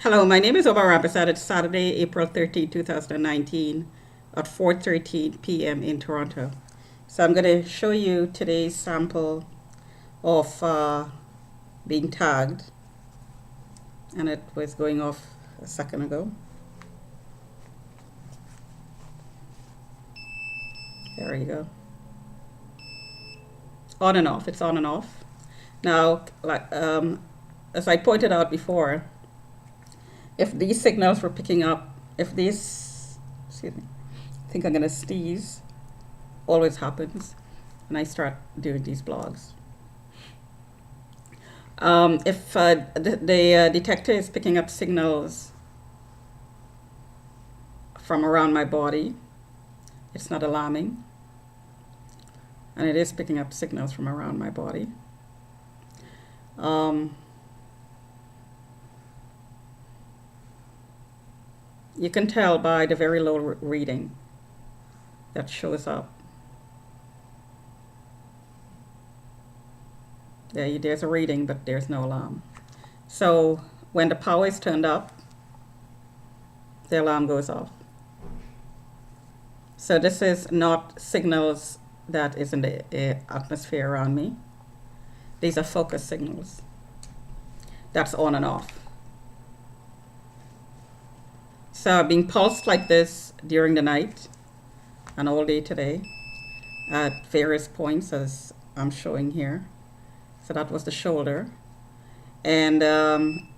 Hello, my name is Omar Rabasad. It's Saturday, April 13, 2019 at 4:13 p.m. in Toronto. So I'm going to show you today's sample of being tagged, and it was going off a second ago. There you go. On and off. It's on and off. Now, as I pointed out before, if these signals were picking up, if these, excuse me, I think I'm going to sneeze, always happens when I start doing these blogs. If the detector is picking up signals from around my body, it's not alarming. And it is picking up signals from around my body. You can tell by the very low reading that shows up. There's a reading, but there's no alarm. So when the power is turned up, the alarm goes off. So this is not signals that is in the atmosphere around me. These are focus signals. That's on and off. So being pulsed like this during the night and all day today at various points as I'm showing here. So that was the shoulder. And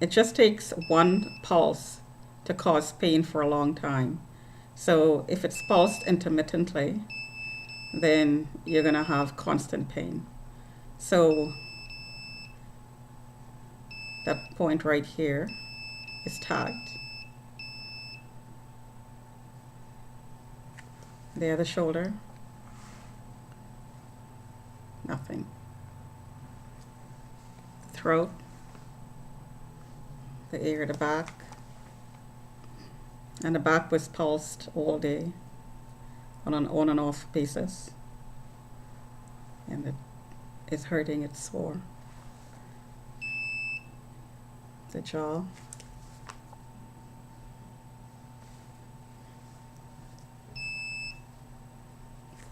it just takes one pulse to cause pain for a long time. So if it's pulsed intermittently, then you're going to have constant pain. So that point right here is tagged. There, the shoulder. Nothing. Throat. The ear, the back. And the back was pulsed all day on an on and off basis. And it is hurting, it's sore. The jaw.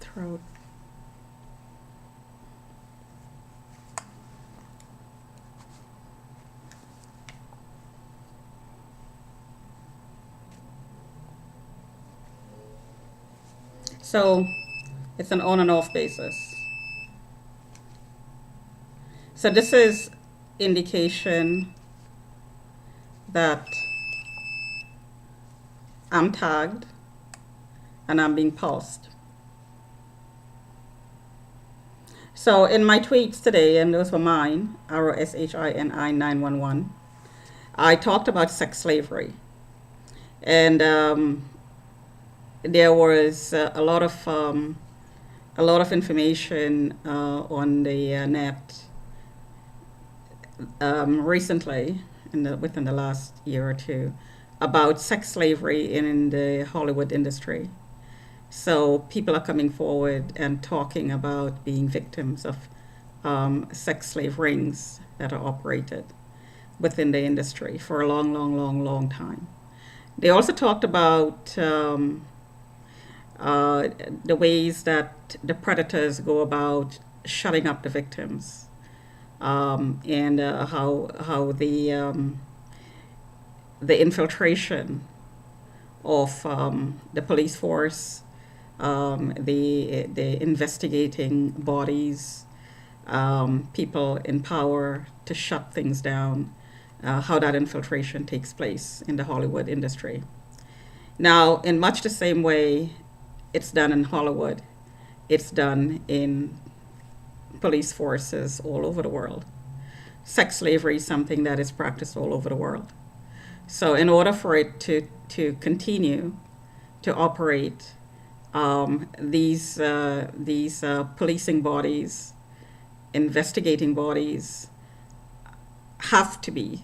Throat. So it's an on and off basis. So this is indication that I'm tagged and I'm being pulsed. So in my tweets today, and those were mine, ROSHINI 911, I talked about sex slavery. And there was a lot of information on the net recently, within the last year or two, about sex slavery in the Hollywood industry. So people are coming forward and talking about being victims of sex slave rings that are operated within the industry for a long time. They also talked about the ways that the predators go about shutting up the victims, and how the infiltration of the police force, the investigating bodies, people in power to shut things down, how that infiltration takes place in the Hollywood industry. Now, in much the same way it's done in Hollywood, it's done in police forces all over the world. Sex slavery is something that is practiced all over the world. So in order for it to continue to operate, these policing bodies, investigating bodies have to be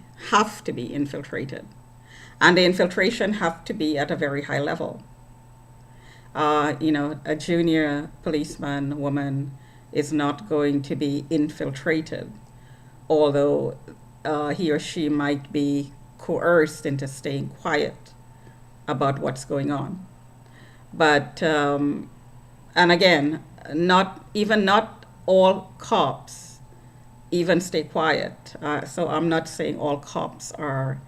infiltrated, and the infiltration have to be at a very high level. A junior policeman woman is not going to be infiltrated, although he or she might be coerced into staying quiet about what's going on. But and again, not all cops even stay quiet. So I'm not saying all cops are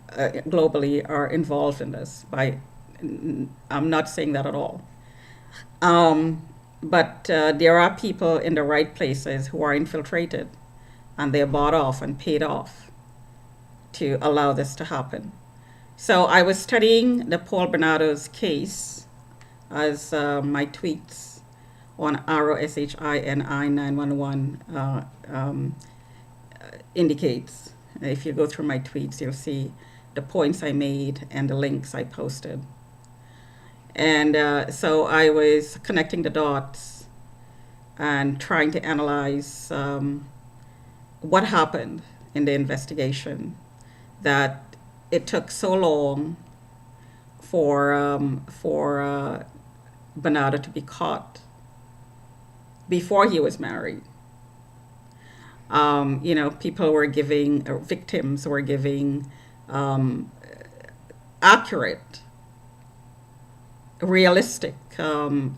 globally are involved in this. I'm not saying that at all. Um, but there are people in the right places who are infiltrated, and they're bought off and paid off to allow this to happen. So I was studying the Paul Bernardo's case as my tweets on ROSHINI 911 indicates. If you go through my tweets, you'll see the points I made and the links I posted. And so I was connecting the dots and trying to analyze what happened in the investigation, that it took so long for Bernardo to be caught before he was married. People were giving, victims were giving accurate, realistic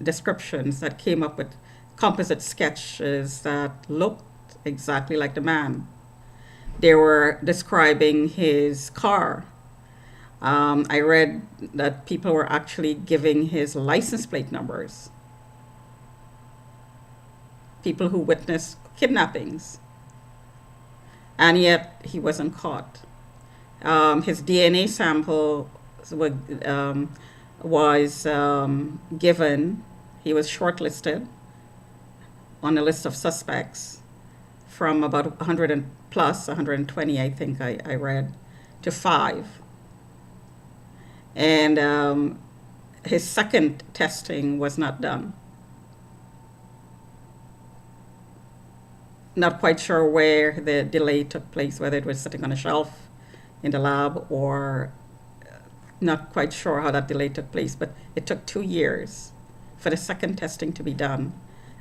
descriptions that came up with composite sketches that looked exactly like the man. They were describing his car. I read that people were actually giving his license plate numbers. People who witnessed kidnappings. And yet he wasn't caught. His DNA sample was given. He was shortlisted on a list of suspects from about 100 and plus, 120, I think I read, to 5. And his second testing was not done. Not quite sure where the delay took place, whether it was sitting on a shelf in the lab, or not quite sure how that delay took place, but it took 2 years for the second testing to be done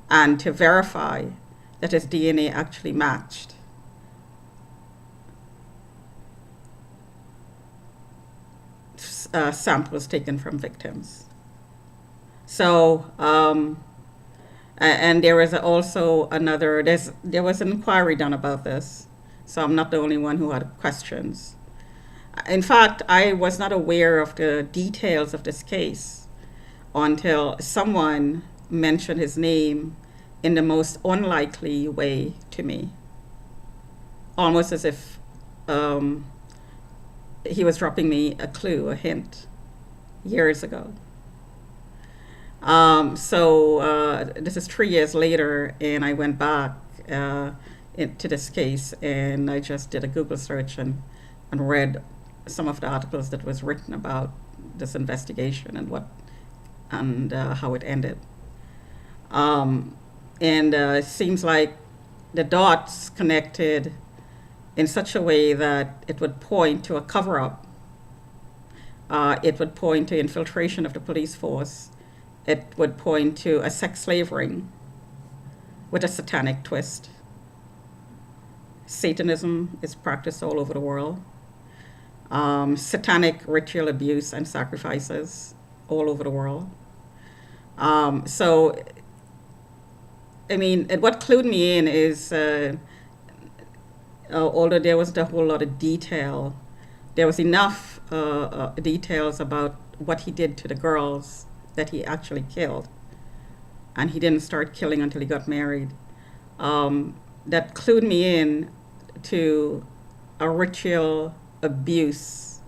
and to verify that his DNA actually matched. Samples taken from victims. So, and there was also there was an inquiry done about this, so I'm not the only one who had questions. In fact, I was not aware of the details of this case until someone mentioned his name in the most unlikely way to me, almost as if he was dropping me a clue, a hint, years ago. So this is 3 years later, and I went back into this case, and I just did a Google search and read some of the articles that was written about this investigation and how it ended. And it seems like the dots connected in such a way that it would point to a cover-up. It would point to infiltration of the police force. It would point to a sex slave ring with a satanic twist. Satanism is practiced all over the world. Satanic ritual abuse and sacrifices all over the world. So, I mean, what clued me in is, although there wasn't a whole lot of detail, there was enough details about what he did to the girls that he actually killed. And he didn't start killing until he got married. That clued me in to a ritual abuse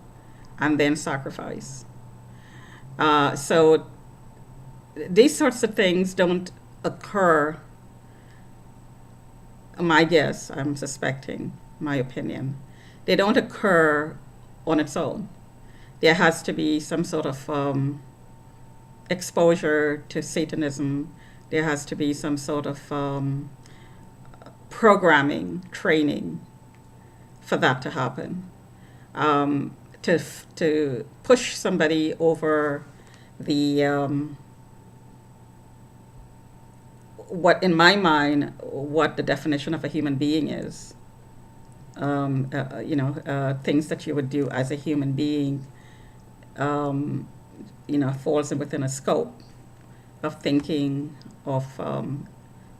and then sacrifice. So these sorts of things don't occur, my guess, I'm suspecting, my opinion, they don't occur on its own. There has to be some sort of exposure to Satanism. There has to be some sort of programming, training for that to happen. To push somebody over the what, in my mind, what the definition of a human being is. things that you would do as a human being, um, falls within a scope of thinking, of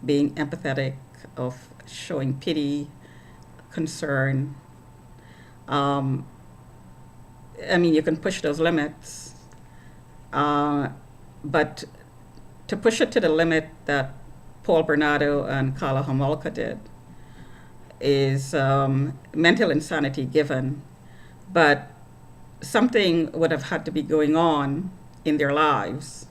being empathetic, of showing pity, concern. Um, I mean, you can push those limits, uh, but to push it to the limit that Paul Bernardo and Carla Homolka did is mental insanity given, but something would have had to be going on in their lives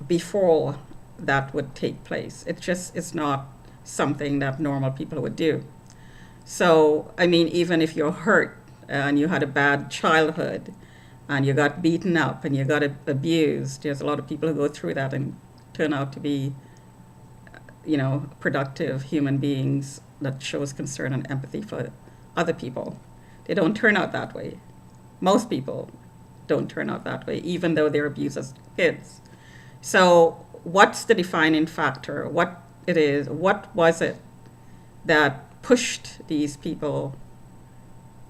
before that would take place. It's not something that normal people would do. So, I mean, even if you're hurt and you had a bad childhood and you got beaten up and you got abused, there's a lot of people who go through that and turn out to be, productive human beings that shows concern and empathy for other people. They don't turn out that way. Most people don't turn out that way, even though they're abused as kids. So, what's the defining factor? What was it that pushed these people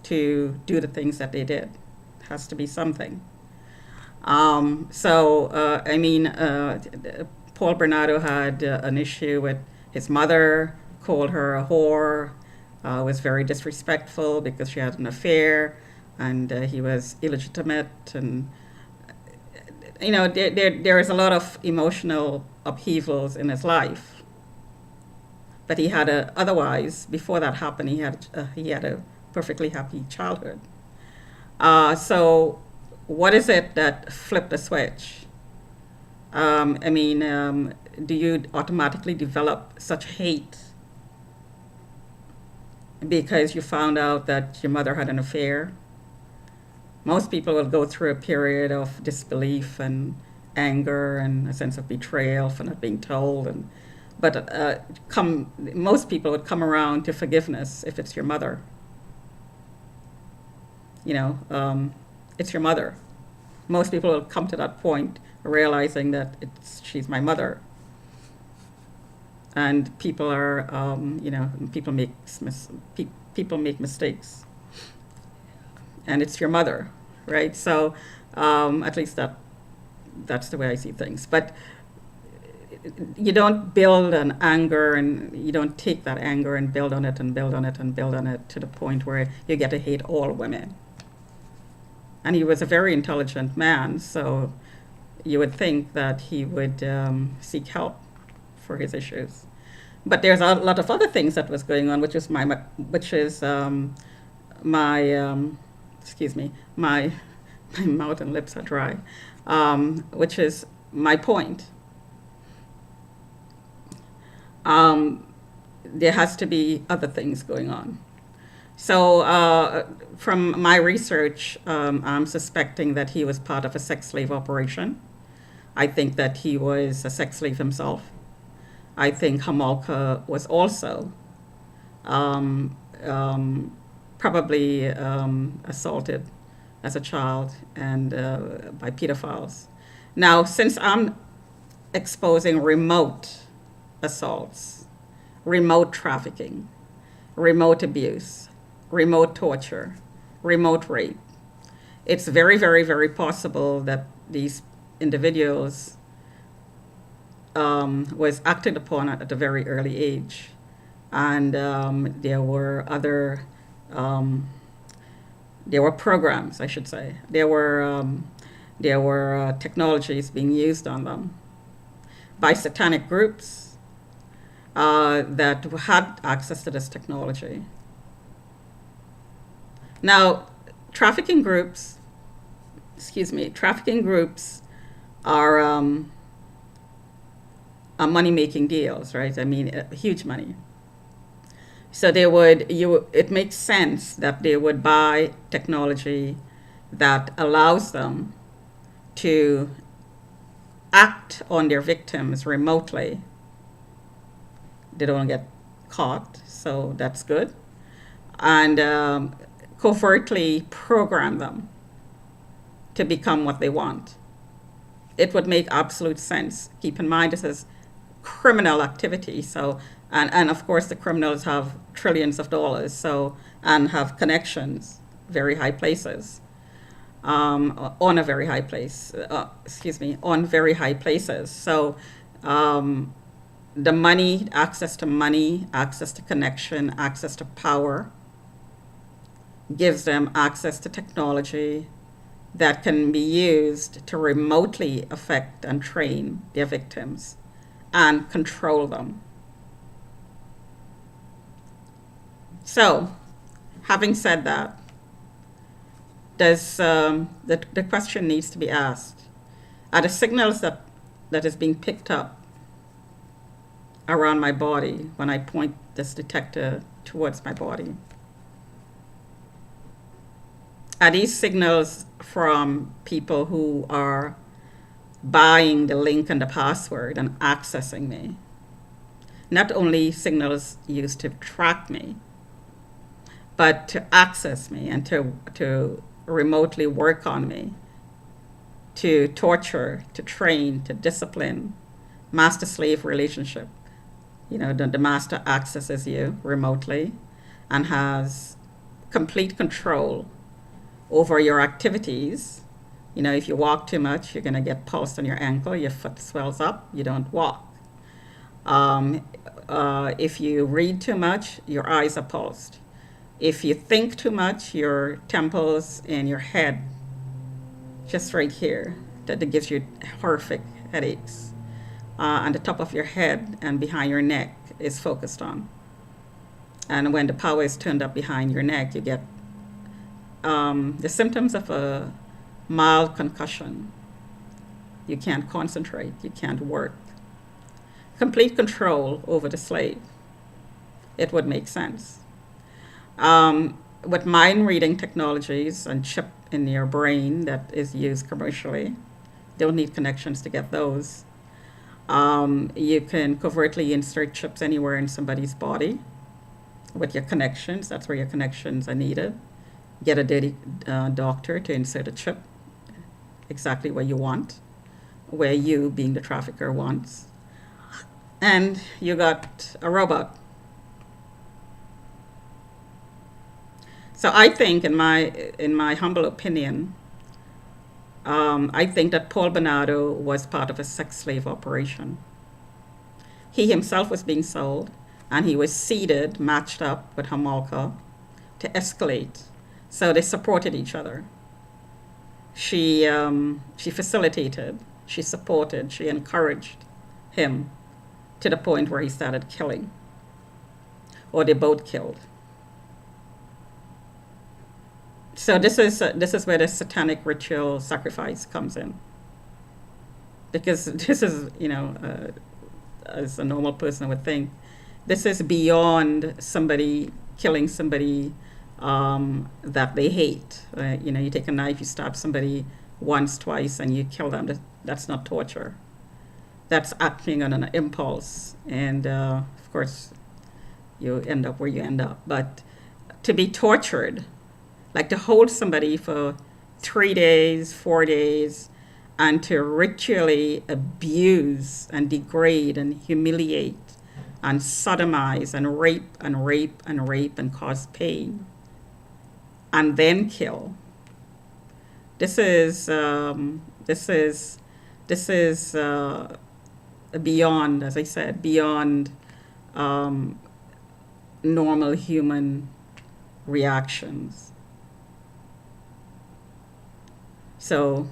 to do the things that they did? It has to be something. Paul Bernardo had an issue with his mother, called her a whore, was very disrespectful because she had an affair, and he was illegitimate, and there is a lot of emotional upheavals in his life. But he had otherwise, before that happened, he had a perfectly happy childhood. So, what is it that flipped the switch? Do you automatically develop such hate because you found out that your mother had an affair? Most people will go through a period of disbelief and anger and a sense of betrayal for not being told, but most people would come around to forgiveness if it's your mother. It's your mother. Most people will come to that point realizing that she's my mother. And people are, people make mistakes, and it's your mother, right? So, at least that's the way I see things. But you don't build an anger, and you don't take that anger and build on it and build on it and build on it to the point where you get to hate all women. And he was a very intelligent man, so you would think that he would seek help for his issues. But there's a lot of other things that was going on, my mouth and lips are dry, which is my point. There has to be other things going on. So from my research, I'm suspecting that he was part of a sex slave operation. I think that he was a sex slave himself. I think Homolka was also probably assaulted as a child and by pedophiles. Now, since I'm exposing remote assaults, remote trafficking, remote abuse, remote torture, remote rape, it's very, very, very possible that these individuals was acted upon at a very early age. And there were programs, I should say. There were technologies being used on them by satanic groups that had access to this technology. Now, trafficking groups are money-making deals, right? I mean, huge money. So it makes sense that they would buy technology that allows them to act on their victims remotely. They don't get caught, so that's good. And covertly program them to become what they want. It would make absolute sense. Keep in mind, this is criminal activity, so And of course, the criminals have trillions of dollars, so, and have connections, very high places, on a very high place, excuse me, on very high places. So um, the money, access to connection, access to power gives them access to technology that can be used to remotely affect and train their victims and control them. So, having said that, does the question needs to be asked: are the signals that is being picked up around my body when I point this detector towards my body? Are these signals from people who are buying the link and the password and accessing me? Not only signals used to track me, but to access me and to remotely work on me, to torture, to train, to discipline, master-slave relationship. You know, the master accesses you remotely and has complete control over your activities. You know, if you walk too much, you're going to get pulsed on your ankle, your foot swells up, you don't walk. If you read too much, your eyes are pulsed. If you think too much, your temples and your head, just right here, that gives you horrific headaches. On the top of your head and behind your neck is focused on. And when the power is turned up behind your neck, you get the symptoms of a mild concussion. You can't concentrate, you can't work. Complete control over the slave. It would make sense. With mind reading technologies and chip in your brain that is used commercially, don't need connections to get those. You can covertly insert chips anywhere in somebody's body with your connections. That's where your connections are needed. Get a dirty doctor to insert a chip exactly where you want, where you, being the trafficker, wants. And you got a robot. So I think, in my humble opinion, I think that Paul Bernardo was part of a sex slave operation. He himself was being sold, and he was seeded, matched up with Hamalka to escalate. So they supported each other. She facilitated, she supported, she encouraged him to the point where he started killing, or they both killed. So this is where the satanic ritual sacrifice comes in, because this is, as a normal person would think, this is beyond somebody killing somebody that they hate. You take a knife, you stab somebody once, twice, and you kill them. That's not torture. That's acting on an impulse, and of course, you end up where you end up. But to be tortured, like to hold somebody for 3 days, 4 days, and to ritually abuse and degrade and humiliate and sodomize and rape and rape and rape and cause pain, and then kill. This is beyond, as I said, beyond normal human reactions. So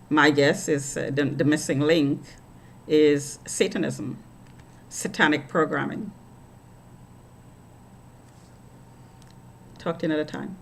my guess is the missing link is Satanism, satanic programming. Talk to you another time.